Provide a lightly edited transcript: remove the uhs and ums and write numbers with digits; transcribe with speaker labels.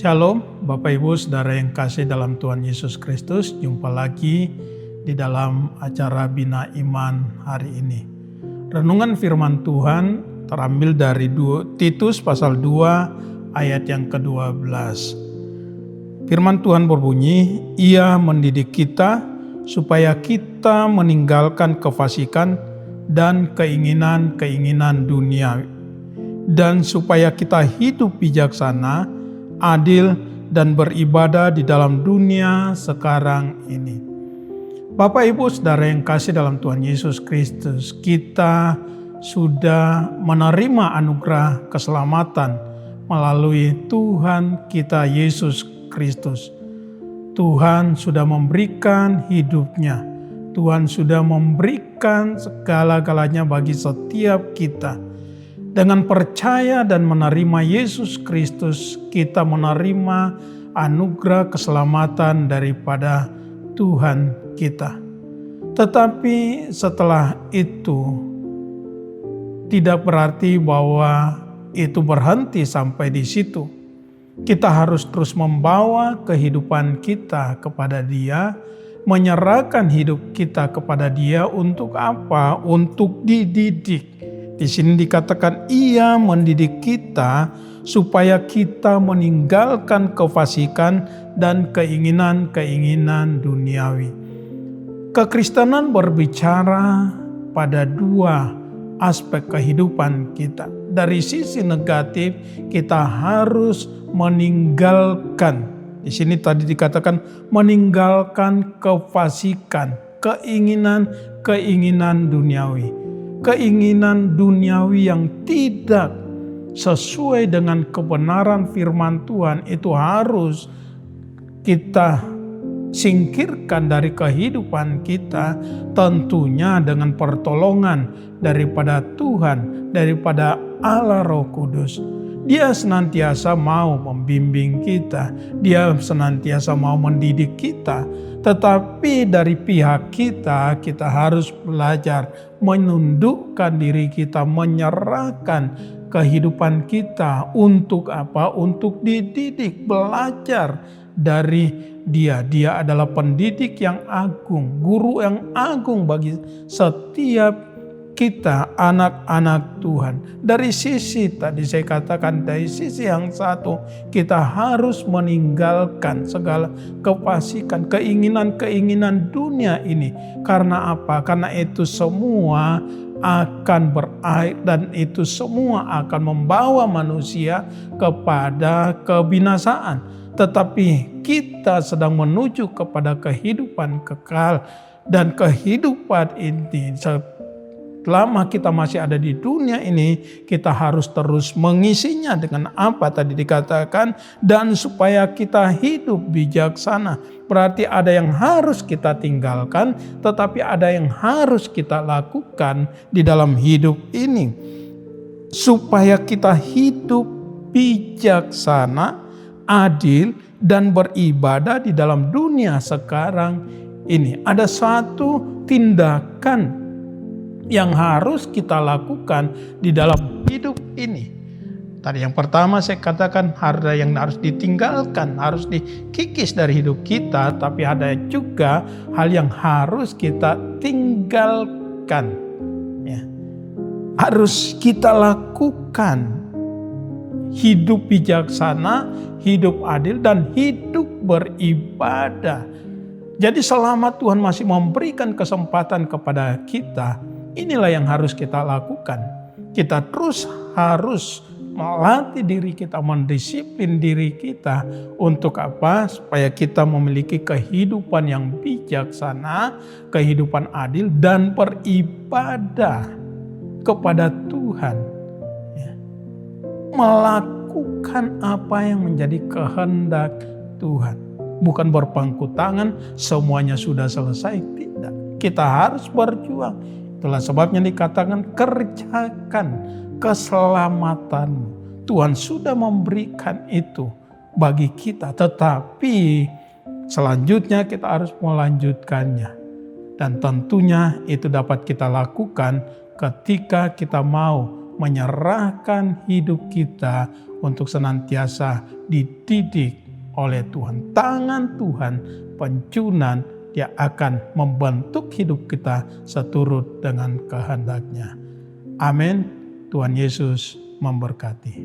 Speaker 1: Shalom Bapak Ibu Saudara yang kasih dalam Tuhan Yesus Kristus. Jumpa lagi di dalam acara Bina Iman hari ini. Renungan firman Tuhan terambil dari Titus pasal 2 ayat yang ke-12. Firman Tuhan berbunyi, Ia mendidik kita supaya kita meninggalkan kefasikan dan keinginan-keinginan dunia, dan supaya kita hidup bijaksana, adil, dan beribadah di dalam dunia sekarang ini. Bapak Ibu Saudara yang kasih dalam Tuhan Yesus Kristus, kita sudah menerima anugerah keselamatan melalui Tuhan kita Yesus Kristus. Tuhan sudah memberikan hidupnya. Tuhan sudah memberikan segala-galanya bagi setiap kita. Dengan percaya dan menerima Yesus Kristus, kita menerima anugerah keselamatan daripada Tuhan kita. Tetapi setelah itu, tidak berarti bahwa itu berhenti sampai di situ. Kita harus terus membawa kehidupan kita kepada Dia, menyerahkan hidup kita kepada Dia untuk apa? Untuk dididik. Di sini dikatakan Ia mendidik kita supaya kita meninggalkan kefasikan dan keinginan-keinginan duniawi. Kekristenan berbicara pada dua aspek kehidupan kita. Dari sisi negatif kita harus meninggalkan. Di sini tadi dikatakan meninggalkan kefasikan, keinginan-keinginan duniawi. Keinginan duniawi yang tidak sesuai dengan kebenaran firman Tuhan itu harus kita singkirkan dari kehidupan kita, tentunya dengan pertolongan daripada Tuhan, daripada Allah Roh Kudus. Dia senantiasa mau membimbing kita, Dia senantiasa mau mendidik kita. Tetapi dari pihak kita harus belajar menundukkan diri kita, menyerahkan kehidupan kita untuk apa? Untuk dididik, belajar dari Dia. Dia adalah pendidik yang agung, guru yang agung bagi setiap kita, anak-anak Tuhan. Dari sisi tadi saya katakan, dari sisi yang satu, kita harus meninggalkan segala kefasikan, keinginan-keinginan dunia ini. Karena apa? Karena itu semua akan berakhir dan itu semua akan membawa manusia kepada kebinasaan. Tetapi kita sedang menuju kepada kehidupan kekal, dan kehidupan ini selama kita masih ada di dunia ini, kita harus terus mengisinya dengan apa tadi dikatakan, dan supaya kita hidup bijaksana. Berarti ada yang harus kita tinggalkan, tetapi ada yang harus kita lakukan di dalam hidup ini. Supaya kita hidup bijaksana, adil, dan beribadah di dalam dunia sekarang ini. Ada satu tindakan yang harus kita lakukan di dalam hidup ini. Tadi yang pertama saya katakan ada yang harus ditinggalkan, harus dikikis dari hidup kita, tapi ada juga hal yang harus kita tinggalkan. Ya. Harus kita lakukan. Hidup bijaksana, hidup adil, dan hidup beribadah. Jadi selama Tuhan masih memberikan kesempatan kepada kita, inilah yang harus kita lakukan. Kita terus harus melatih diri kita, mendisiplin diri kita untuk apa? Supaya kita memiliki kehidupan yang bijaksana, kehidupan adil, dan beribadah kepada Tuhan. Ya. Melakukan apa yang menjadi kehendak Tuhan. Bukan berpangku tangan, semuanya sudah selesai. Tidak. Kita harus berjuang. Itulah sebabnya dikatakan kerjakan keselamatanmu. Tuhan sudah memberikan itu bagi kita. Tetapi selanjutnya kita harus melanjutkannya. Dan tentunya itu dapat kita lakukan ketika kita mau menyerahkan hidup kita untuk senantiasa dididik oleh Tuhan. Tangan Tuhan pencunan, Dia akan membentuk hidup kita seturut dengan kehendak-Nya. Amin. Tuhan Yesus memberkati.